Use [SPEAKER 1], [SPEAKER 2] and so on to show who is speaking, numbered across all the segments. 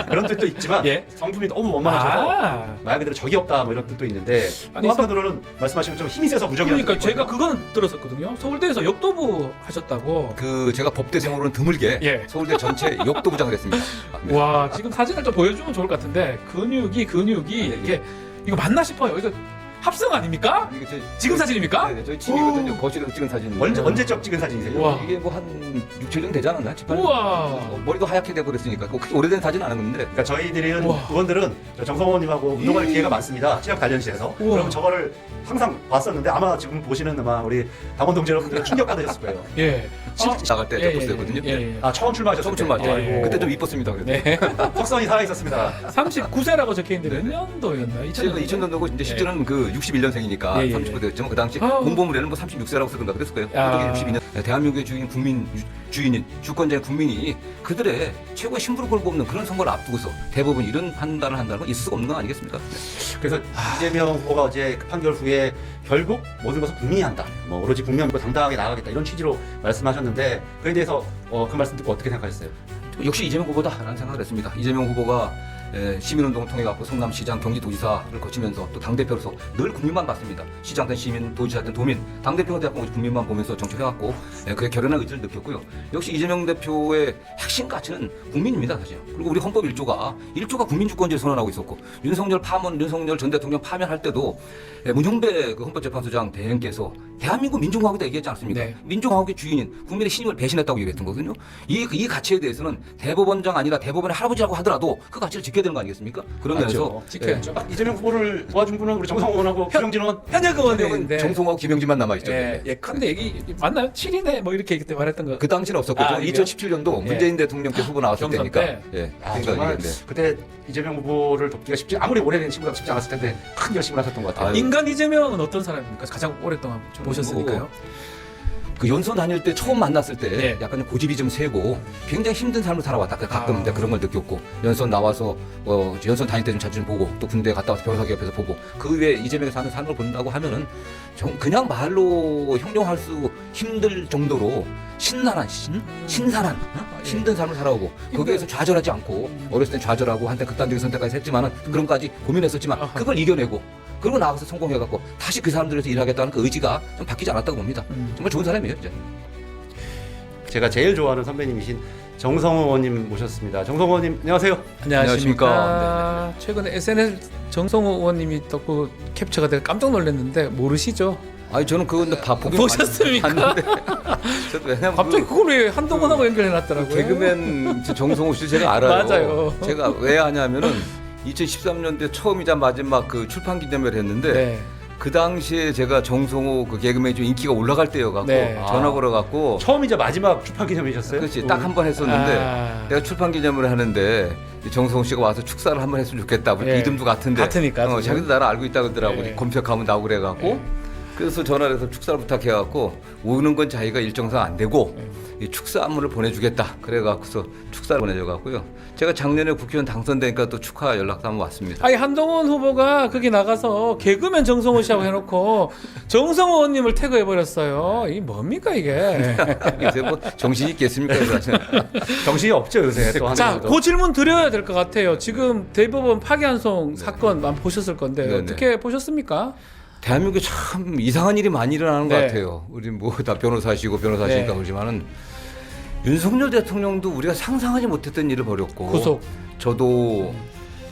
[SPEAKER 1] 그런 뜻도 있지만
[SPEAKER 2] 예.
[SPEAKER 1] 성품이 너무 원만하셔서 말 그대로 적이 없다 뭐 이런 뜻도 있는데
[SPEAKER 2] 아니,
[SPEAKER 1] 또 한편으로는 말씀하시면 좀 힘이 세서 무적이라는
[SPEAKER 2] 그러니까
[SPEAKER 1] 뜻도
[SPEAKER 2] 제가
[SPEAKER 1] 있거든요.
[SPEAKER 2] 그건 들었었거든요. 서울대에서 역도부 하셨다고.
[SPEAKER 3] 그 제가 법대생으로는 드물게
[SPEAKER 2] 예.
[SPEAKER 3] 서울대 전체 역도부장을 했습니다. 네.
[SPEAKER 2] 와, 지금 사진을 좀 보여주면 좋을 것 같은데 근육이 이게 이거 맞나 싶어요. 이거 합성 아닙니까?
[SPEAKER 3] 이게
[SPEAKER 2] 지금 사진입니까?
[SPEAKER 3] 네, 저희 집이거든요. 거실에서 찍은 사진.
[SPEAKER 1] 언제적 찍은 사진이세요?
[SPEAKER 2] 우와.
[SPEAKER 3] 이게 뭐 한 6, 7년 되지 않았나? 7, 8년?
[SPEAKER 2] 우와.
[SPEAKER 3] 머리도 하얗게 되고 그랬으니까 그렇게 오래된 사진 안 한 건데.
[SPEAKER 1] 그러니까 저희들은
[SPEAKER 2] 우와.
[SPEAKER 1] 의원들은 정성호님하고 운동할 기회가 많습니다. 취업 관련시에서.
[SPEAKER 2] 우와.
[SPEAKER 1] 그럼 저거를 항상 봤었는데 아마 지금 보시는 아마 우리 당원 동지 여러분들은 충격 받으셨을 거예요.
[SPEAKER 2] 예.
[SPEAKER 3] 나갈 때
[SPEAKER 2] 예,
[SPEAKER 3] 접었거든요.
[SPEAKER 2] 예, 예.
[SPEAKER 1] 아 처음 출마하셨을
[SPEAKER 3] 처음
[SPEAKER 1] 때.
[SPEAKER 3] 출마했죠.
[SPEAKER 2] 예.
[SPEAKER 3] 그때 좀 이뻤습니다. 그래도.
[SPEAKER 2] 네.
[SPEAKER 1] 석선이 살아 있었습니다.
[SPEAKER 2] 39세라고 적혀 있는데 몇 년도였나?
[SPEAKER 3] 제가 2000년도고 이제 실제로는 그 61년생이니까
[SPEAKER 2] 예, 예,
[SPEAKER 3] 39대였지만 그 당시
[SPEAKER 2] 아우.
[SPEAKER 3] 공보물에는 뭐 36세라고 쓰던가 그랬을 거예요.
[SPEAKER 2] 야.
[SPEAKER 3] 62년 대한민국의 주인인 주권자인 국민이 그들의 최고의 심부름을 뽑는 그런 선거를 앞두고서 대법원 이런 판단을 한다는 건 있을 수가 없는 거 아니겠습니까?
[SPEAKER 1] 그래서 이재명 후보가 어제 그 판결 후에 결국 모든 것을 국민이 한다. 뭐 오로지 국민을 믿고 당당하게 나가겠다 이런 취지로 말씀하셨는데 그에 대해서 그 말씀 듣고 어떻게 생각하셨어요?
[SPEAKER 3] 역시 이재명 후보다라는 생각을 했습니다. 이재명 후보가 시민운동을 통해 갖고 성남시장, 경기도지사를 거치면서 또 당대표로서 늘 국민만 봤습니다. 시장든 시민, 도지사든 도민, 당대표가 되었고 국민만 보면서 정치해갖고 그의 결연한 의지를 느꼈고요. 역시 이재명 대표의 핵심 가치는 국민입니다, 사실. 그리고 우리 헌법 1조가 국민주권제를 선언하고 있었고 윤석열 전 대통령 파면할 때도 문형배 그 헌법재판소장 대행께서 대한민국 민주공화국이다 얘기했지 않습니까?
[SPEAKER 2] 네.
[SPEAKER 3] 민주공화국의 주인인 국민의 신임을 배신했다고 얘기했던 거거든요. 이 가치에 대해서는 대법원장 아니라 대법원의 할아버지라고 하더라도 그 가치를 지켜야 되는 거 아니겠습니까? 그런 면에서
[SPEAKER 2] 지켜야죠.
[SPEAKER 1] 이재명 후보를 도와준 분은 우리 정성호 의원하고 김영진 의원.
[SPEAKER 2] 현역
[SPEAKER 3] 은
[SPEAKER 2] 의원인데.
[SPEAKER 3] 정성호, 김영진만 남아있죠.
[SPEAKER 2] 예, 예. 근데 이게 맞나요? 7이네 뭐 이렇게 그때 말했던 거.
[SPEAKER 3] 그 당시는 없었거든요.
[SPEAKER 2] 아, 이게요?
[SPEAKER 3] 2017년도
[SPEAKER 2] 예.
[SPEAKER 3] 문재인 대통령께 후보 나왔을
[SPEAKER 2] 경선
[SPEAKER 3] 때니까.
[SPEAKER 2] 때?
[SPEAKER 3] 예.
[SPEAKER 1] 아,
[SPEAKER 3] 그러니까
[SPEAKER 1] 정말
[SPEAKER 3] 이게,
[SPEAKER 1] 그때 이재명 후보를 돕기가 쉽지 아무리 오래된 친구라도 쉽지 않았을 텐데 큰 결심을 하셨던 것 같아요.
[SPEAKER 3] 아유.
[SPEAKER 2] 인간 이재명은 어떤 사람입니까? 가장 오랫동안 보셨으니까요.
[SPEAKER 3] 그 연수 다닐 때 처음 만났을 때
[SPEAKER 2] 예.
[SPEAKER 3] 약간 고집이 좀 세고 굉장히 힘든 삶을 살아왔다. 가끔
[SPEAKER 2] 아.
[SPEAKER 3] 이제 그런 걸 느꼈고 연수원 나와서 연수원 다닐 때 좀 자주 좀 보고 또 군대 갔다 와서 변호사 옆에서 보고 그 외에 이재명이 사는 삶을 본다고 하면은 그냥 말로 형용할 수 힘들 정도로 신선한 힘든 삶을 살아오고 거기에서 좌절하지 않고 어렸을 땐 좌절하고 한때 극단적인 선택까지 했지만은 그런 까지 고민했었지만
[SPEAKER 2] 아하.
[SPEAKER 3] 그걸 이겨내고 그리고 나가서 성공해갖고 다시 그 사람들에서 일하겠다는 그 의지가 좀 바뀌지 않았다고 봅니다. 정말 좋은 사람이에요, 진짜.
[SPEAKER 1] 제가 제일 좋아하는 선배님이신 정성호 의원님 모셨습니다. 정성호 의원님 안녕하세요.
[SPEAKER 2] 안녕하십니까. 최근에 SNS 정성호 의원님이 또 그 캡처가 돼서 깜짝 놀랐는데 모르시죠?
[SPEAKER 3] 아니 저는 그건 다 보긴
[SPEAKER 2] 보셨습니까?
[SPEAKER 3] 봤는데 저도 왜냐면
[SPEAKER 2] 갑자기 그걸 왜 한동훈하고 연결해놨더라고요.
[SPEAKER 3] 개그맨 정성호 씨 제가 알아요.
[SPEAKER 2] 맞아요.
[SPEAKER 3] 제가 왜 하냐면은 2013년대 처음이자 마지막 그 출판 기념회를 했는데
[SPEAKER 2] 네.
[SPEAKER 3] 그 당시에 제가 정성호 그 개그맨이 좀 인기가 올라갈 때여갖고
[SPEAKER 2] 네.
[SPEAKER 3] 전화 걸어갖고
[SPEAKER 1] 처음이자 마지막 출판 기념이셨어요?
[SPEAKER 3] 그렇지 딱 한 번 했었는데
[SPEAKER 2] 아.
[SPEAKER 3] 내가 출판 기념회를 하는데 정성호 씨가 와서 축사를 한 번 했으면 좋겠다.
[SPEAKER 2] 예.
[SPEAKER 3] 이름도 같은데
[SPEAKER 2] 같으니까.
[SPEAKER 3] 자기도 나를 알고 있다 그러더라고.
[SPEAKER 2] 예.
[SPEAKER 3] 검색하면 나오고 그래갖고
[SPEAKER 2] 예.
[SPEAKER 3] 그래서 전화를 해서 축사를 부탁해갖고 오는 건 자기가 일정상 안 되고 이 축사 안무를 보내주겠다. 그래갖고서 축사를 보내줘갖고요. 제가 작년에 국회의원 당선되니까 또 축하 연락도 한번 왔습니다.
[SPEAKER 2] 아니 한동훈 후보가 거기 나가서 개그맨 정성호 씨하고 해놓고 정성호 의원님을 태그해버렸어요. 이게 뭡니까 이게?
[SPEAKER 3] 요새 뭐 정신이 있겠습니까?
[SPEAKER 1] 정신이 없죠 요새 또
[SPEAKER 2] 자,
[SPEAKER 1] 하는
[SPEAKER 2] 그 질문 드려야 될 것 같아요. 지금 대법원 파기환송 사건 만 보셨을 건데
[SPEAKER 3] 네네.
[SPEAKER 2] 어떻게 보셨습니까?
[SPEAKER 3] 대한민국에 참 이상한 일이 많이 일어나는 것
[SPEAKER 2] 네.
[SPEAKER 3] 같아요. 우리 뭐 다 변호사시고 변호사시니까
[SPEAKER 2] 네.
[SPEAKER 3] 그러지만은 윤석열 대통령도 우리가 상상하지 못했던 일을 벌였고
[SPEAKER 2] 구속.
[SPEAKER 3] 저도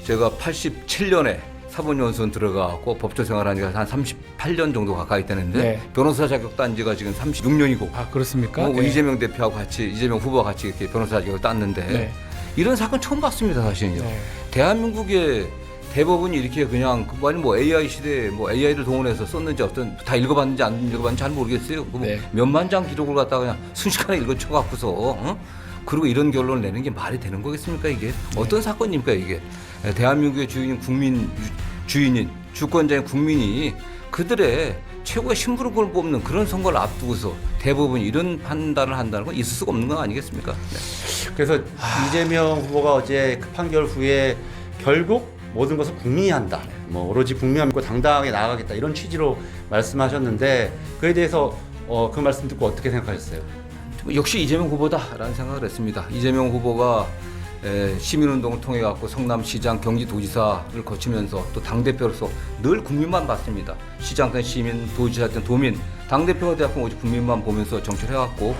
[SPEAKER 3] 제가 87년에 사법연수원 들어가고 법조 생활한 지가 한 38년 정도 가까이 되는데
[SPEAKER 2] 네.
[SPEAKER 3] 변호사 자격 딴 지가 지금 36년이고
[SPEAKER 2] 아 그렇습니까?
[SPEAKER 3] 우리
[SPEAKER 2] 네.
[SPEAKER 3] 이재명 대표하고 같이 이재명 후보와 같이 이렇게 변호사 자격을 땄는데
[SPEAKER 2] 네.
[SPEAKER 3] 이런 사건 처음 봤습니다 사실은요.
[SPEAKER 2] 네.
[SPEAKER 3] 대한민국의 대법원이 이렇게 그냥 아니 뭐 AI 시대에 뭐 AI를 동원해서 썼는지 어떤 다 읽어봤는지 안 읽어봤는지 잘 모르겠어요. 뭐
[SPEAKER 2] 네.
[SPEAKER 3] 몇만 장 기록을 갖다가 그냥 순식간에 읽어쳐갖고서 그리고 이런 결론을 내는 게 말이 되는 거겠습니까 이게? 어떤 사건입니까 이게? 대한민국의 주인인 주권자인 국민이 그들의 최고의 심부름꾼을 뽑는 그런 선거를 앞두고서 대법원이 이런 판단을 한다는 건 있을 수가 없는 거 아니겠습니까? 네.
[SPEAKER 1] 그래서 이재명 후보가 어제 그 판결 후에 결국 모든 것을 국민이 한다. 뭐 오로지 국민을 믿고 당당하게 나아가겠다 이런 취지로 말씀하셨는데 그에 대해서 그 말씀 듣고 어떻게 생각하셨어요?
[SPEAKER 3] 역시 이재명 후보다라는 생각을 했습니다. 이재명 후보가 시민운동을 통해 갖고 성남시장, 경기도지사를 거치면서 또 당대표로서 늘 국민만 봤습니다. 시장든 시민, 도지사든 도민, 당대표가 되었고 오직 국민만 보면서 정치를 해왔고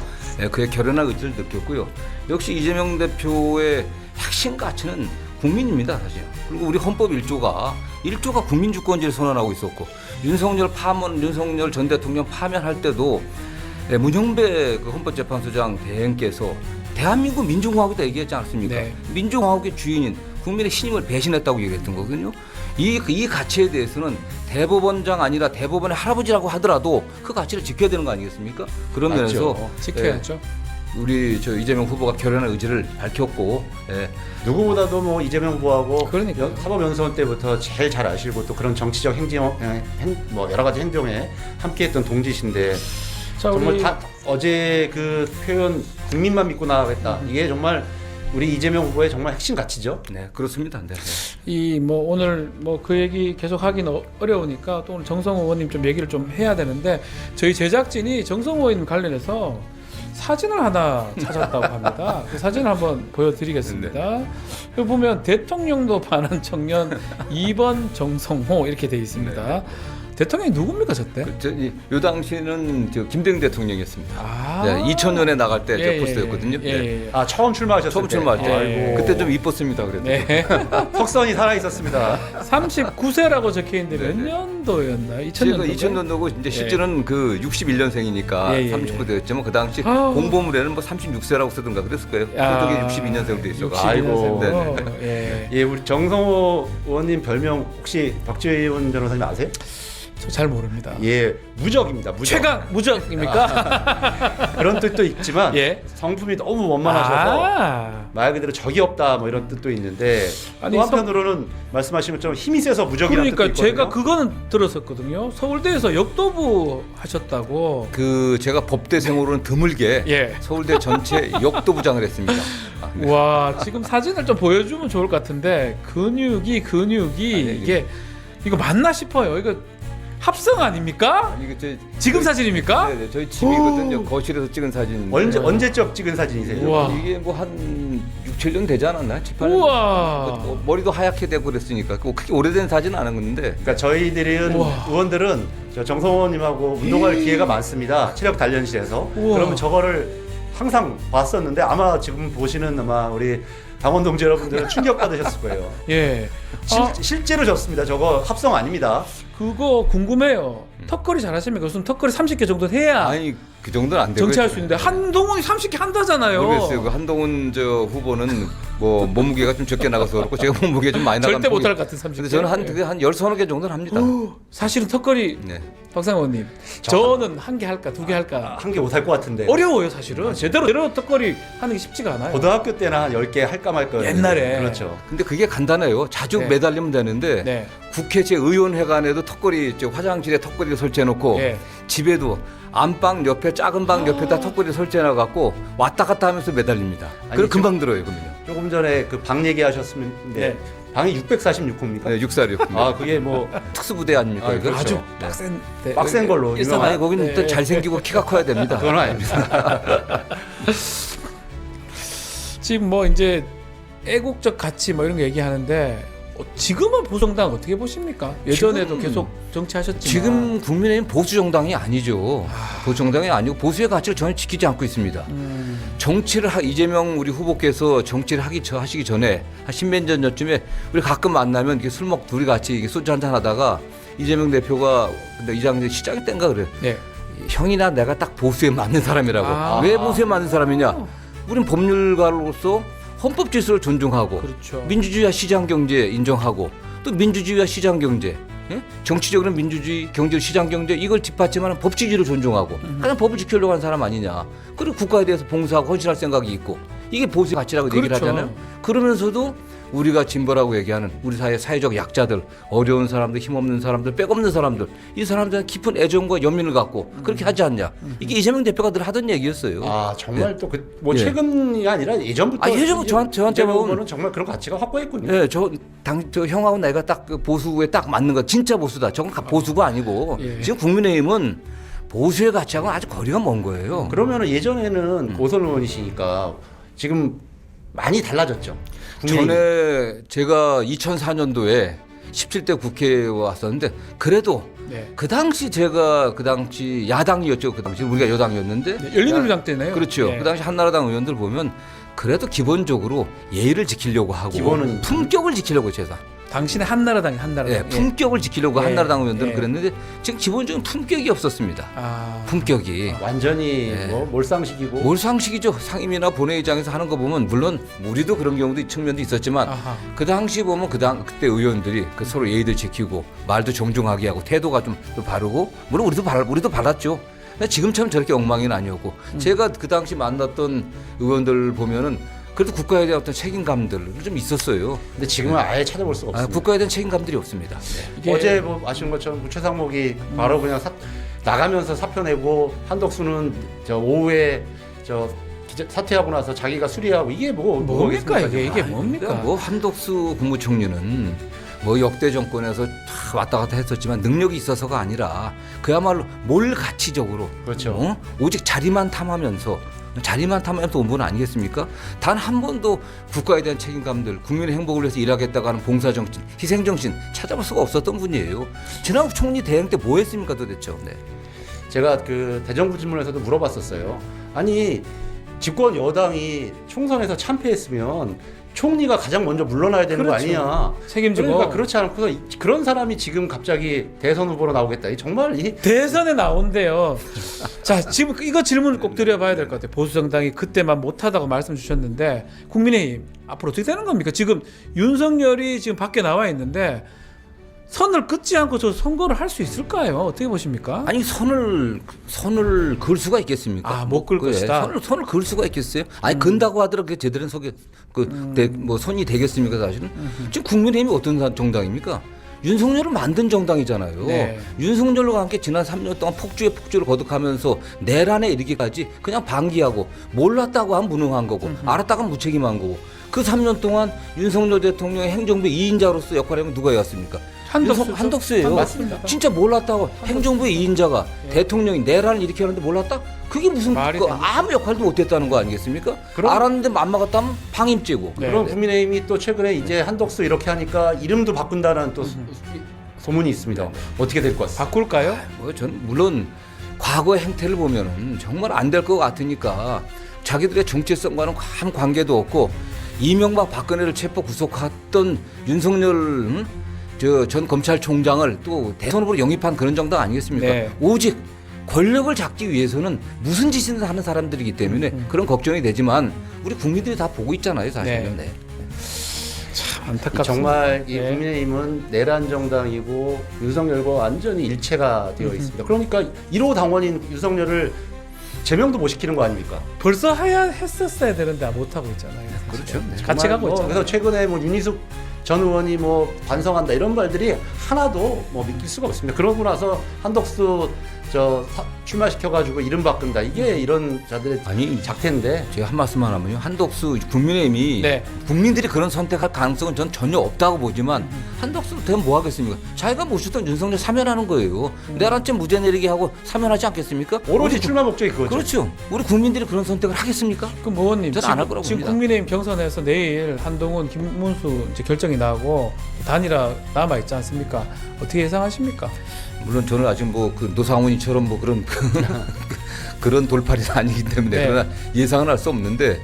[SPEAKER 3] 그의 결연한 의지를 느꼈고요. 역시 이재명 대표의 핵심 가치는 국민입니다, 사실. 그리고 우리 헌법 1조가 국민주권제를 선언하고 있었고 윤석열 전 대통령 파면할 때도 문형배 그 헌법재판소장 대행께서 대한민국 민주공화국이다 얘기했지 않습니까?
[SPEAKER 2] 네.
[SPEAKER 3] 민주공화국의 주인인 국민의 신임을 배신했다고 얘기했던 거거든요. 이 가치에 대해서는 대법원장 아니라 대법원의 할아버지라고 하더라도 그 가치를 지켜야 되는 거 아니겠습니까? 그런 면에서
[SPEAKER 2] 지켜야죠.
[SPEAKER 3] 우리 이재명 후보가 결연한 의지를 밝혔고
[SPEAKER 1] 누구보다도 뭐 이재명 후보하고
[SPEAKER 2] 그러니까요.
[SPEAKER 1] 사법연수원 때부터 제일 잘 아시고 또 그런 정치적 뭐 여러 가지 행동에 함께했던 동지신데
[SPEAKER 2] 자,
[SPEAKER 1] 정말
[SPEAKER 2] 우리
[SPEAKER 1] 다 어제 그 표현 국민만 믿고 나가겠다 이게 정말 우리 이재명 후보의 정말 핵심 가치죠.
[SPEAKER 3] 네, 그렇습니다. 네.
[SPEAKER 2] 이 뭐 오늘 뭐 그 얘기 계속 하기는 어려우니까 또 오늘 정성호 의원님 좀 얘기를 좀 해야 되는데 저희 제작진이 정성호 의원님 관련해서 사진을 하나 찾았다고 합니다. 그 사진을 한번 보여드리겠습니다. 여기 보면 대통령도 반한 청년 2번 정성호 이렇게 돼 있습니다. 대통령이 누굽니까 저때?
[SPEAKER 3] 요 당시에는 김대중 대통령이었습니다.
[SPEAKER 2] 아,
[SPEAKER 3] 네, 2000년에 나갈 때
[SPEAKER 2] 예,
[SPEAKER 3] 저 포스터였거든요.
[SPEAKER 2] 예,
[SPEAKER 3] 네.
[SPEAKER 2] 예.
[SPEAKER 1] 아 처음 출마하셨을
[SPEAKER 3] 처음
[SPEAKER 1] 때.
[SPEAKER 3] 출마할 때.
[SPEAKER 2] 아이고.
[SPEAKER 3] 그때 좀 이뻤습니다. 그래도.
[SPEAKER 2] 네.
[SPEAKER 1] 석선이 살아 있었습니다.
[SPEAKER 2] 39세라고 적혀 있는데 몇
[SPEAKER 3] 네, 네.
[SPEAKER 2] 년도였나요?
[SPEAKER 3] 제가
[SPEAKER 2] 2000년도.
[SPEAKER 3] 2000년도고 이제 실제는 그 61년생이니까
[SPEAKER 2] 예, 예,
[SPEAKER 3] 39 되었지만 그 당시
[SPEAKER 2] 아우.
[SPEAKER 3] 공보물에는 뭐 36세라고 쓰던가 그랬을 거예요.
[SPEAKER 2] 야.
[SPEAKER 3] 그쪽에 62년생으로 돼 있어.
[SPEAKER 2] 62년생.
[SPEAKER 1] 아이고.
[SPEAKER 2] 예.
[SPEAKER 1] 예, 우리 정성호 의원님 별명 혹시 박지원 변호사님 아세요?
[SPEAKER 2] 저 잘 모릅니다.
[SPEAKER 1] 예, 무적입니다. 무적.
[SPEAKER 2] 최강 무적입니까?
[SPEAKER 1] 그런 뜻도 있지만
[SPEAKER 2] 예.
[SPEAKER 1] 성품이 너무 원만하셔서
[SPEAKER 2] 아.
[SPEAKER 1] 말 그대로 적이 없다 뭐 이런 뜻도 있는데
[SPEAKER 2] 아니,
[SPEAKER 1] 또 한편으로는 말씀하신 것처럼 힘이 세서 무적이라는
[SPEAKER 2] 그러니까
[SPEAKER 1] 뜻도 있거든요.
[SPEAKER 2] 제가 그거는 들었었거든요. 서울대에서 역도부 하셨다고.
[SPEAKER 3] 그 제가 법대생으로는 드물게
[SPEAKER 2] 예.
[SPEAKER 3] 서울대 전체 역도부장을 했습니다. 아, 네.
[SPEAKER 2] 와, 지금 사진을 좀 보여주면 좋을 것 같은데 근육이 이게 이거 맞나 싶어요. 이거 합성 아닙니까?
[SPEAKER 3] 아니,
[SPEAKER 2] 지금 사진입니까?
[SPEAKER 3] 네네, 저희 집이거든요. 거실에서 찍은 사진.
[SPEAKER 1] 언제적 찍은 사진이세요?
[SPEAKER 2] 우와.
[SPEAKER 3] 이게 뭐 한 6, 7년 되지 않았나? 7, 8년.
[SPEAKER 2] 우와.
[SPEAKER 3] 머리도 하얗게 되고 그랬으니까 뭐 크게 오래된 사진은 않은 건데.
[SPEAKER 1] 그러니까 저희들은
[SPEAKER 2] 우와.
[SPEAKER 1] 의원들은 저 정성호님하고 운동할 기회가 많습니다. 체력 단련실에서.
[SPEAKER 2] 우와.
[SPEAKER 1] 그러면 저거를 항상 봤었는데 아마 지금 보시는 아마 우리 당원 동지 여러분들은 충격 받으셨을 거예요.
[SPEAKER 2] 예.
[SPEAKER 1] 실제로 졌습니다. 저거 합성 아닙니다.
[SPEAKER 2] 그거 궁금해요. 턱걸이 잘하십니까? 무슨 턱걸이 30개 정도 해야
[SPEAKER 3] 아니 그 정도는 안 되고.
[SPEAKER 2] 정치할 수 있는데 한동훈이 30개 한다잖아요.
[SPEAKER 3] 모르겠어요. 그 한동훈 저 후보는 뭐 몸무게가 좀 적게 나가서 그렇고 제가 몸무게 좀 많이 나가면
[SPEAKER 2] 절대 못할 것 같은 30개.
[SPEAKER 3] 근데 저는 한 10서너 개 정도는 합니다.
[SPEAKER 2] 사실은 턱걸이
[SPEAKER 3] 네.
[SPEAKER 2] 박상원님, 저는 한 개 할까 두 개 할까
[SPEAKER 1] 한 개 못 할 것 같은데.
[SPEAKER 2] 어려워요 사실은. 제대로 턱걸이 하는 게 쉽지가 않아요.
[SPEAKER 1] 고등학교 때나 한 10개 할까 말까.
[SPEAKER 2] 옛날에.
[SPEAKER 1] 그렇죠.
[SPEAKER 3] 근데 그게 간단해요. 자주
[SPEAKER 2] 네.
[SPEAKER 3] 매달리면 되는데
[SPEAKER 2] 네.
[SPEAKER 3] 국회 제 의원회관에도 턱걸이 화장실에 턱걸이를 설치해놓고
[SPEAKER 2] 예.
[SPEAKER 3] 집에도 안방 옆에 작은 방 옆에다 턱걸이 설치해놔갖고 왔다 갔다 하면서 매달립니다. 그럼
[SPEAKER 1] 좀-
[SPEAKER 3] 금방 들어요, 그러면.
[SPEAKER 1] 조금 전에 그 방 얘기하셨으면
[SPEAKER 2] 네.
[SPEAKER 1] 방이 646호입니까?
[SPEAKER 3] 네, 육살이요.
[SPEAKER 1] 아 그게 뭐
[SPEAKER 3] 특수부대 아닙니까?
[SPEAKER 1] 아,
[SPEAKER 3] 이거?
[SPEAKER 1] 그렇죠.
[SPEAKER 2] 아주 빡센 데
[SPEAKER 1] 빡센 걸로
[SPEAKER 2] 일상
[SPEAKER 3] 아니 거기는
[SPEAKER 2] 네.
[SPEAKER 3] 또 잘생기고 키가 커야 됩니다.
[SPEAKER 1] 그건 아닙니다.
[SPEAKER 2] 지금 뭐 이제 애국적 가치 뭐 이런 거 얘기하는데 지금은 보수정당 어떻게 보십니까? 예전에도
[SPEAKER 3] 지금-
[SPEAKER 2] 계속 정치하셨지만
[SPEAKER 3] 지금 국민의힘 보수 정당이 아니죠. 보수 정당이 아니고 보수의 가치를 전혀 지키지 않고 있습니다. 정치를 이재명 우리 후보께서 정치를 하시기 전에 한 10몇 년 전쯤에 우리 가끔 만나면 이렇게 술 먹고 둘이 같이 이렇게 소주 한잔 하다가 이재명 대표가 근데 이장님 시작이 땐가 그래.
[SPEAKER 2] 네.
[SPEAKER 3] 형이나 내가 딱 보수에 맞는 사람이라고.
[SPEAKER 2] 아.
[SPEAKER 3] 왜 보수에 맞는 사람이냐? 우린 법률가로서 헌법 질서를 존중하고
[SPEAKER 2] 그렇죠.
[SPEAKER 3] 민주주의와 시장 경제 인정하고 또 민주주의와 시장 경제 예? 정치적으로는 민주주의, 경제, 시장 경제 이걸 뒷받침하는 법치주의를 존중하고 가장 법을 지키려고 하는 사람 아니냐. 그리고 국가에 대해서 봉사하고 헌신할 생각이 있고 이게 보수의 가치라고 얘기를
[SPEAKER 2] 그렇죠.
[SPEAKER 3] 하잖아요. 그러면서도 우리가 진보라고 얘기하는 우리 사회의 사회적 약자들, 어려운 사람들, 힘없는 사람들, 백없는 사람들 이 사람들은 깊은 애정과 연민을 갖고 그렇게 하지 않냐. 이게 이재명 대표가 늘 하던 얘기였어요.
[SPEAKER 1] 아 정말 또 그 뭐
[SPEAKER 3] 예.
[SPEAKER 1] 최근이 아니라 예전부터
[SPEAKER 3] 아, 예전부터 저한테
[SPEAKER 1] 이재명
[SPEAKER 3] 보면-
[SPEAKER 1] 후보는 정말 그런 가치가 확고했군요.
[SPEAKER 3] 네, 저 형하고 내가 딱 그 보수에 딱 맞는 거 진짜 보수다. 저건 보수가 아니고
[SPEAKER 2] 예.
[SPEAKER 3] 지금 국민의힘은 보수의 가치하고는 아주 거리가 먼 거예요.
[SPEAKER 1] 그러면은 예전에는 고선 의원이시니까 지금 많이 달라졌죠. 국민의힘.
[SPEAKER 3] 전에 제가 2004년도에 17대 국회에 왔었는데 그래도
[SPEAKER 2] 네.
[SPEAKER 3] 그 당시 제가 그 당시 야당이었죠. 그 당시 우리가 여당이었는데
[SPEAKER 2] 네, 열린우리당 때네요.
[SPEAKER 3] 그렇죠.
[SPEAKER 2] 네.
[SPEAKER 3] 그 당시 한나라당 의원들 보면 그래도 기본적으로 예의를 지키려고 하고
[SPEAKER 1] 기본은
[SPEAKER 3] 품격을 지키려고 제가
[SPEAKER 2] 당신의 한나라당이 한나라당.
[SPEAKER 3] 예, 품격을 지키려고
[SPEAKER 2] 예.
[SPEAKER 3] 한나라당 의원들은
[SPEAKER 2] 예.
[SPEAKER 3] 그랬는데 지금 기본적인 품격이 없었습니다.
[SPEAKER 2] 아.
[SPEAKER 3] 품격이
[SPEAKER 1] 완전히
[SPEAKER 3] 네.
[SPEAKER 1] 뭐 몰상식이고
[SPEAKER 3] 몰상식이죠. 상임이나 본회의장에서 하는 거 보면 물론 우리도 그런 경우도 측면도 있었지만
[SPEAKER 2] 아하.
[SPEAKER 3] 그 당시 보면 그때 의원들이 그 서로 예의도 지키고 말도 정중하게 하고 태도가 좀 바르고 물론 우리도 바랐죠. 근데 지금처럼 저렇게 엉망이는 아니었고 제가 그 당시 만났던 의원들 보면은 그래도 국가에 대한 어떤 책임감들 좀 있었어요.
[SPEAKER 1] 근데 지금은 아예 찾아볼 수가 없습니다.
[SPEAKER 3] 국가에 대한 책임감들이 없습니다. 네.
[SPEAKER 2] 이게
[SPEAKER 1] 어제 뭐 아시는 것처럼 최상목이 바로 그냥 나가면서 사표 내고 한덕수는 저 오후에 저 사퇴하고 나서 자기가 수리하고 이게
[SPEAKER 2] 뭡니까 이게
[SPEAKER 1] 지금.
[SPEAKER 2] 뭡니까?
[SPEAKER 3] 그러니까 뭐 한덕수 국무총리는 뭐 역대 정권에서 다 왔다 갔다 했었지만 능력이 있어서가 아니라 그야말로 몰가치적으로
[SPEAKER 1] 그렇죠.
[SPEAKER 3] 오직 자리만 탐하면서 온 분 아니겠습니까? 단 한 번도 국가에 대한 책임감들, 국민의 행복을 위해서 일하겠다고 하는 봉사정신, 희생정신 찾아볼 수가 없었던 분이에요. 지난 총리 대행 때 뭐 했습니까 도대체? 네.
[SPEAKER 1] 제가 그 대정부 질문에서도 물어봤었어요. 아니 집권 여당이 총선에서 참패했으면 총리가 가장 먼저 물러나야 되는 거
[SPEAKER 2] 그렇죠.
[SPEAKER 1] 아니냐.
[SPEAKER 2] 책임지고.
[SPEAKER 1] 그러니까 그렇지 않고서 그런 사람이 지금 갑자기 대선 후보로 나오겠다. 정말 이
[SPEAKER 2] 대선에 나온대요. 자, 지금 이거 질문을 꼭 드려봐야 될 것 같아요. 보수 정당이 그때만 못하다고 말씀 주셨는데 국민의힘 앞으로 어떻게 되는 겁니까? 지금 윤석열이 지금 밖에 나와 있는데 선을 긋지 않고 저 선거를 할 수 있을까요? 어떻게 보십니까?
[SPEAKER 3] 아니 선을 그을 수가 있겠습니까?
[SPEAKER 2] 아, 못 그을
[SPEAKER 3] 그래,
[SPEAKER 2] 것이다.
[SPEAKER 3] 선을 그을 수가 있겠어요? 아니 근다고 하더라도 그게 제대로 뭐 선이 되겠습니까 사실은? 지금 국민의힘이 어떤 정당입니까? 윤석열을 만든 정당이잖아요.
[SPEAKER 2] 네.
[SPEAKER 3] 윤석열과 함께 지난 3년 동안 폭주에 폭주를 거듭하면서 내란에 이르기까지 그냥 방기하고 몰랐다고 하면 무능한 거고 알았다고 하면 무책임한 거고 그 3년 동안 윤석열 대통령의 행정부 2인자로서 역할을 하면 누가 해왔습니까? 한덕수예요.
[SPEAKER 2] 맞습니다.
[SPEAKER 3] 진짜 몰랐다고 행정부의 2인자가 대통령이 내란을 일으키는데 몰랐다? 그게 무슨
[SPEAKER 2] 말이
[SPEAKER 3] 아무 역할도 못했다는 거 아니겠습니까?
[SPEAKER 1] 그럼-
[SPEAKER 3] 알았는데 안 막았다면 방임죄고.
[SPEAKER 2] 네.
[SPEAKER 1] 그럼 국민의힘이 또 최근에 이제 한덕수 이렇게 하니까 이름도 바꾼다는 또 소문이 있습니다. 어떻게 될 것 같습니다.
[SPEAKER 2] 바꿀까요?
[SPEAKER 3] 전 물론 과거의 행태를 보면은 정말 안 될 것 같으니까 자기들의 정체성과는 아무 관계도 없고 이명박 박근혜를 체포 구속했던 윤석열 전 검찰총장을 또 대선 후보로 영입한 그런 정당 아니겠습니까?
[SPEAKER 2] 네.
[SPEAKER 3] 오직 권력을 잡기 위해서는 무슨 짓을 하는 사람들이기 때문에 그런 걱정이 되지만 우리 국민들이 다 보고 있잖아요, 사실은.
[SPEAKER 2] 네.
[SPEAKER 3] 네.
[SPEAKER 2] 참 안타깝습니다.
[SPEAKER 1] 정말 이
[SPEAKER 2] 네.
[SPEAKER 1] 국민의힘은 내란 정당이고 윤석열과 완전히 일체가 되어 있습니다. 그러니까 1호 당원인 윤석열을 제명도 못 시키는 거 아닙니까?
[SPEAKER 2] 벌써 했었어야 되는데 못 하고 있잖아요.
[SPEAKER 3] 그렇죠. 네.
[SPEAKER 2] 같이
[SPEAKER 1] 정말
[SPEAKER 2] 가고
[SPEAKER 1] 뭐
[SPEAKER 2] 있잖아요.
[SPEAKER 1] 그래서 최근에 뭐 윤희숙 전 의원이 뭐 반성한다 이런 말들이 하나도 뭐 믿길 수가 없습니다. 그러고 나서 한덕수 출마시켜가지고 이름 바꾼다. 이게 이런 자들의
[SPEAKER 3] 아니
[SPEAKER 1] 작태인데
[SPEAKER 3] 제가 한 말씀만 하면요. 한덕수 국민의힘이
[SPEAKER 2] 네.
[SPEAKER 3] 국민들이 그런 선택할 가능성은 전 전혀 없다고 보지만 한덕수 되면 뭐 하겠습니까? 자기가 모셨던 윤석열 사면하는 거예요. 내란죄 무죄 내리게 하고 사면하지 않겠습니까?
[SPEAKER 1] 오로지 출마 목적이 그거죠.
[SPEAKER 3] 그렇죠. 우리 국민들이 그런 선택을 하겠습니까?
[SPEAKER 2] 그럼 뭐 의원님
[SPEAKER 3] 저는 안할 거라고
[SPEAKER 2] 지금
[SPEAKER 3] 봅니다.
[SPEAKER 2] 국민의힘 경선에서 내일 한동훈, 김문수 이제 결정이 나고 단일화 남아 있지 않습니까? 어떻게 예상하십니까?
[SPEAKER 3] 물론 저는 아직 뭐 그 노상훈이처럼 뭐 그런 그런 돌팔이는 아니기 때문에
[SPEAKER 2] 네.
[SPEAKER 3] 그러나 예상은 할 수 없는데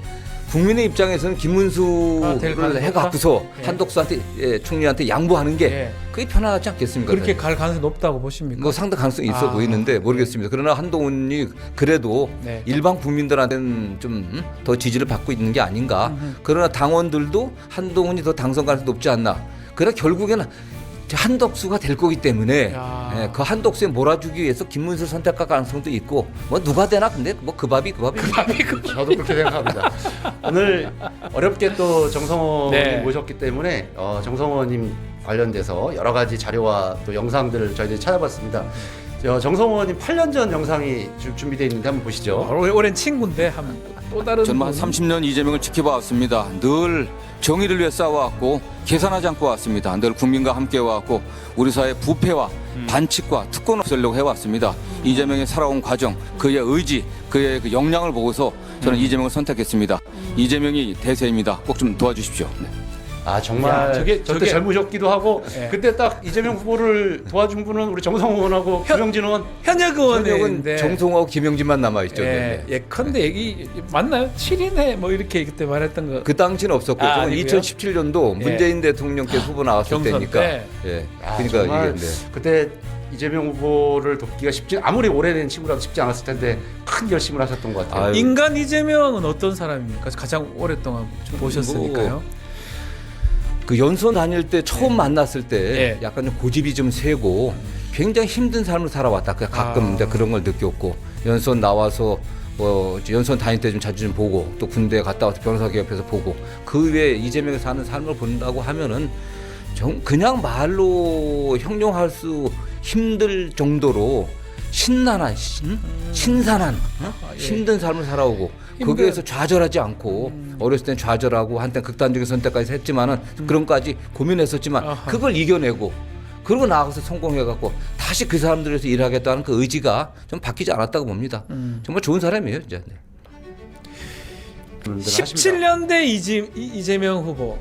[SPEAKER 3] 국민의 입장에서는
[SPEAKER 2] 될
[SPEAKER 3] 김문수를
[SPEAKER 2] 가능성이
[SPEAKER 3] 해갖고서
[SPEAKER 2] 네.
[SPEAKER 3] 한덕수한테 총리한테 양보하는 게
[SPEAKER 2] 네.
[SPEAKER 3] 그게 편하지 않겠습니까?
[SPEAKER 2] 그렇게 갈 가능성이 높다고 보십니까?
[SPEAKER 3] 뭐 상당 가능성이 있어
[SPEAKER 2] 아.
[SPEAKER 3] 보이는데 모르겠습니다. 그러나 한동훈이 그래도
[SPEAKER 2] 네.
[SPEAKER 3] 일반 국민들한테는 좀 더 지지를 받고 있는 게 아닌가. 그러나 당원들도 한동훈이 더 당선 가능성이 높지 않나. 그러나 결국에는 한덕수가 될 거기 때문에
[SPEAKER 2] 야.
[SPEAKER 3] 그 한덕수에 몰아주기 위해서 김문수 선택할 가능성도 있고 뭐 누가 되나 근데 뭐 그 밥이
[SPEAKER 1] 저도 그렇게 생각합니다. 오늘 어렵게 또 정성호님
[SPEAKER 2] 네.
[SPEAKER 1] 모셨기 때문에 정성호님 관련돼서 여러 가지 자료와 또 영상들을 저희들이 찾아봤습니다. 정성호 의원님 8년 전 영상이 준비되어 있는데 한번 보시죠.
[SPEAKER 2] 오랜 친구인데 또 다른
[SPEAKER 3] 저는 한
[SPEAKER 2] 분.
[SPEAKER 3] 30년 이재명을 지켜봐 왔습니다. 늘 정의를 위해 싸워왔고 계산하지 않고 왔습니다. 늘 국민과 함께 왔고 우리 사회 부패와 반칙과 특권 없애려고 해왔습니다. 이재명이 살아온 과정, 그의 의지, 그의 그 역량을 보고서 저는 이재명을 선택했습니다. 이재명이 대세입니다. 꼭 좀 도와주십시오. 네.
[SPEAKER 1] 아 정말
[SPEAKER 2] 야,
[SPEAKER 1] 저때
[SPEAKER 2] 저게-
[SPEAKER 1] 젊으셨기도 하고
[SPEAKER 2] 예.
[SPEAKER 1] 그때 딱 이재명 후보를 도와준 분은 우리 정성호 의원하고 김영진 의원.
[SPEAKER 2] 현역
[SPEAKER 4] 현역은
[SPEAKER 2] 의원인데
[SPEAKER 4] 정성호하고 김영진만 남아있죠.
[SPEAKER 2] 예, 예컨대 얘기 맞나요? 7인회 뭐 이렇게 그때 말했던 거.
[SPEAKER 4] 그 당시는 없었고
[SPEAKER 2] 아,
[SPEAKER 4] 저건
[SPEAKER 2] 아니고요?
[SPEAKER 4] 2017년도
[SPEAKER 2] 예.
[SPEAKER 4] 문재인 대통령께 후보 나왔을
[SPEAKER 2] 경선
[SPEAKER 4] 때니까.
[SPEAKER 2] 때.
[SPEAKER 4] 예.
[SPEAKER 1] 아,
[SPEAKER 4] 그러니까
[SPEAKER 1] 정말
[SPEAKER 4] 이게
[SPEAKER 1] 그때 이재명 후보를 돕기가 쉽지 아무리 오래된 친구라도 쉽지 않았을 텐데 큰 결심을 하셨던 것 같아요.
[SPEAKER 4] 아유.
[SPEAKER 2] 인간 이재명은 어떤 사람입니까? 가장 오랫동안 좀 보셨으니까요.
[SPEAKER 4] 그 연수원 다닐 때 처음 만났을 때
[SPEAKER 2] 예.
[SPEAKER 4] 약간 좀 고집이 좀 세고 굉장히 힘든 삶을 살아왔다. 그냥 가끔 이제 그런 걸 느꼈고 연수원 나와서 뭐 이제 연수원 다닐 때 좀 자주 좀 보고 또 군대 갔다 와서 변호사기 옆에서 보고 그 외에 이재명이 사는 삶을 본다고 하면은 그냥 말로 형용할 수 힘들 정도로 신난한 신선한
[SPEAKER 2] 예.
[SPEAKER 4] 힘든 삶을 살아오고 거기에서 좌절하지 않고 어렸을 땐 좌절하고 한때 극단적인 선택까지 했지만은 그런까지 고민했었지만
[SPEAKER 2] 아하.
[SPEAKER 4] 그걸 이겨내고 그러고 나가서 성공해갖고 다시 그 사람들에서 일하겠다는 그 의지가 좀 바뀌지 않았다고 봅니다. 정말 좋은 사람이에요, 이제. 네.
[SPEAKER 2] 17년대 이재명 후보,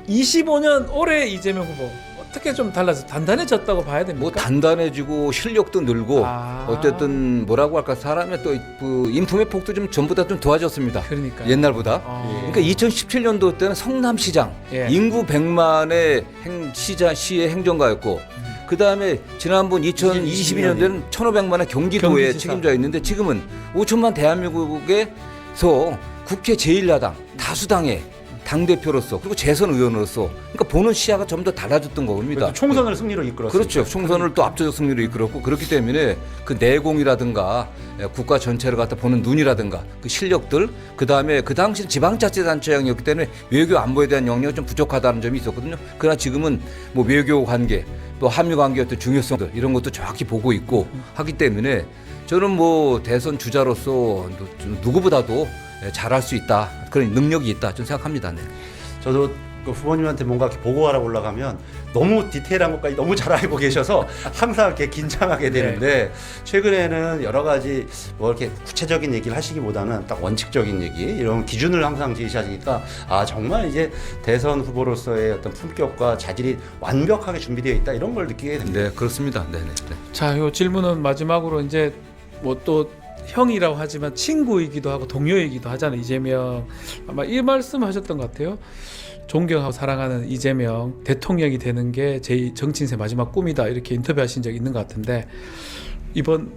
[SPEAKER 2] 25년 올해 이재명 후보 어떻게 좀 달라서 단단해졌다고 봐야 됩니까?
[SPEAKER 4] 뭐 단단해지고 실력도 늘고
[SPEAKER 2] 아.
[SPEAKER 4] 어쨌든 뭐라고 할까 사람의 또 그 인품의 폭도 좀 전보다 좀 좋아졌습니다.
[SPEAKER 2] 그러니까요.
[SPEAKER 4] 옛날보다.
[SPEAKER 2] 아.
[SPEAKER 4] 그러니까 2017년도 때는 성남시장
[SPEAKER 2] 예.
[SPEAKER 4] 인구 100만의 시의 행정가였고 그 다음에 지난번 2022년도에는 1,500만의 경기도의
[SPEAKER 2] 경기지사.
[SPEAKER 4] 책임자였는데 지금은 5천만 대한민국에서 국회 제1야당 다수당의 당대표로서 그리고 재선 의원으로서 그러니까 보는 시야가 좀 더 달라졌던 겁니다.
[SPEAKER 1] 그래도 총선을 승리로 이끌었습니다.
[SPEAKER 4] 그렇죠. 총선을 또 압도적 승리로 이끌었고 그렇기 때문에 그 내공이라든가 국가 전체를 갖다 보는 눈이라든가 그 실력들 그다음에 그 당시 지방자치단체장이었기 때문에 외교 안보에 대한 역량이 좀 부족하다는 점이 있었거든요. 그러나 지금은 뭐 외교 관계 또 한미 관계의 어떤 중요성들 이런 것도 정확히 보고 있고 하기 때문에 저는 뭐 대선 주자로서 누구보다도 잘할 수 있다 그런 능력이 있다 저는 생각합니다. 네.
[SPEAKER 1] 저도 그 후보님한테 뭔가 이렇게 보고하러 올라가면 너무 디테일한 것까지 너무 잘 알고 계셔서 항상 이렇게 긴장하게 되는데 최근에는 여러 가지 뭐 이렇게 구체적인 얘기를 하시기보다는 딱 원칙적인 얘기 이런 기준을 항상 제시하시니까 아 정말 이제 대선 후보로서의 어떤 품격과 자질이 완벽하게 준비되어 있다 이런 걸 느끼게 됩니다.
[SPEAKER 4] 네, 그렇습니다. 네, 네.
[SPEAKER 2] 자, 요 질문은 마지막으로 이제 뭐 또 형이라고 하지만 친구이기도 하고 동료이기도 하잖아요. 이재명 아마 이 말씀하셨던 것 같아요. 존경하고 사랑하는 이재명 대통령이 되는 게 제 정치 인생 마지막 꿈이다 이렇게 인터뷰하신 적 있는 것 같은데 이번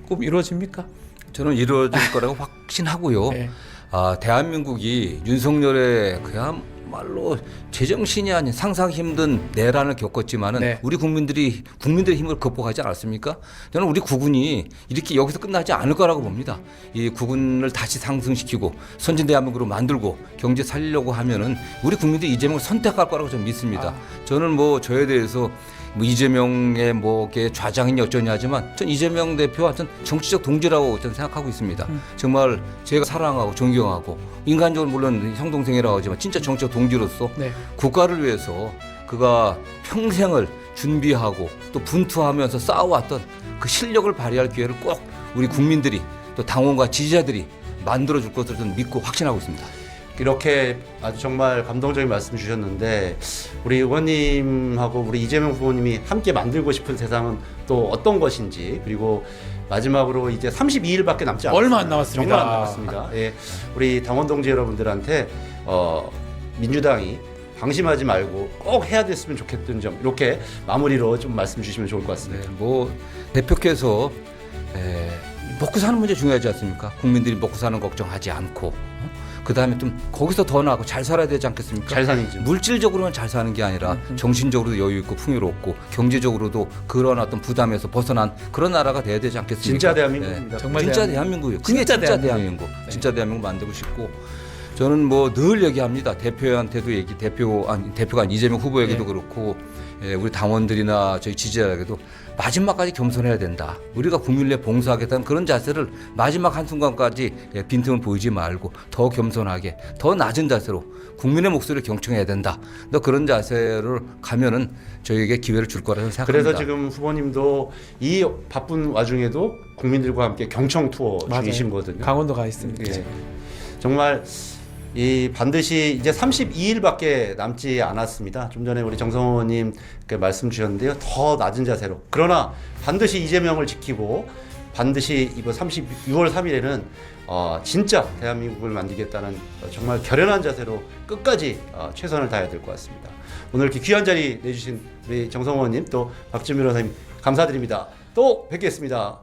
[SPEAKER 2] 꿈 이루어집니까?
[SPEAKER 4] 저는 이루어질 거라고 확신하고요.
[SPEAKER 2] 네.
[SPEAKER 4] 아, 대한민국이 윤석열의 그야말로 제정신이 아닌 상상 힘든 내란을 겪었지만은
[SPEAKER 2] 네.
[SPEAKER 4] 우리 국민들의 힘을 극복하지 않았습니까? 저는 우리 국군이 이렇게 여기서 끝나지 않을 거라고 봅니다. 이 국군을 다시 상승시키고 선진 대한민국으로 만들고 경제 살리려고 하면은 우리 국민들이 이재명을 선택할 거라고 저는 믿습니다. 저는 뭐 저에 대해서 뭐 이재명의 뭐 이렇게 좌장이냐 어쩌냐 하지만 전 이재명 대표와 전 정치적 동지라고 저는 생각하고 있습니다. 정말 제가 사랑하고 존경하고 인간적으로 물론 형 동생이라고 하지만 진짜 정치적 동지로서
[SPEAKER 2] 네.
[SPEAKER 4] 국가를 위해서 그가 평생을 준비하고 또 분투하면서 쌓아왔던 그 실력을 발휘할 기회를 꼭 우리 국민들이 또 당원과 지지자들이 만들어줄 것을 저는 믿고 확신하고 있습니다.
[SPEAKER 1] 이렇게 아주 정말 감동적인 말씀 주셨는데 우리 의원님하고 우리 이재명 후보님이 함께 만들고 싶은 세상은 또 어떤 것인지 그리고 마지막으로 이제 32일밖에 남지 않았습니다.
[SPEAKER 2] 얼마 안 남았습니다.
[SPEAKER 1] 정말 안 남았습니다. 예, 우리 당원 동지 여러분들한테 민주당이 방심하지 말고 꼭 해야 됐으면 좋겠던 점 이렇게 마무리로 좀 말씀 주시면 좋을 것 같습니다.
[SPEAKER 4] 네, 뭐 대표께서 먹고 사는 문제 중요하지 않습니까? 국민들이 먹고 사는 걱정하지 않고 그 다음에 좀 거기서 더 나아가고 잘 살아야 되지 않겠습니까?
[SPEAKER 1] 잘 사는지
[SPEAKER 4] 물질적으로만 잘 사는 게 아니라 정신적으로도 여유 있고 풍요롭고 경제적으로도 그런 어떤 부담에서 벗어난 그런 나라가 돼야 되지 않겠습니까?
[SPEAKER 1] 진짜 대한민국입니다.
[SPEAKER 2] 정말
[SPEAKER 4] 진짜 대한민국이에요. 그게
[SPEAKER 2] 진짜
[SPEAKER 4] 진짜
[SPEAKER 2] 대한민국.
[SPEAKER 4] 대한민국. 진짜 대한민국 만들고 싶고 저는 뭐 늘 얘기합니다. 대표한테도 대표가 아닌 이재명 후보에게도
[SPEAKER 2] 예.
[SPEAKER 4] 그렇고 우리 당원들이나 저희 지지자에게도 마지막까지 겸손해야 된다. 우리가 국민을 위해 봉사하겠다는 그런 자세를 마지막 한순간까지 빈틈을 보이지 말고 더 겸손하게 더 낮은 자세로 국민의 목소리를 경청해야 된다. 너 그런 자세를 가면은 저희에게 기회를 줄 거라고 생각합니다.
[SPEAKER 1] 그래서 지금 후보님도 이 바쁜 와중에도 국민들과 함께 경청 투어
[SPEAKER 2] 맞아요.
[SPEAKER 1] 중이신 거거든요.
[SPEAKER 2] 강원도 가 있습니다.
[SPEAKER 1] 예. 정말 이 반드시 이제 32일밖에 남지 않았습니다. 좀 전에 우리 정성호 의원님 그 말씀 주셨는데요. 더 낮은 자세로. 그러나 반드시 이재명을 지키고 반드시 이번 6월 3일에는 진짜 대한민국을 만들겠다는 정말 결연한 자세로 끝까지 최선을 다해야 될 것 같습니다. 오늘 이렇게 귀한 자리 내주신 우리 정성호 의원님 또 박지민 변호사님 감사드립니다. 또 뵙겠습니다.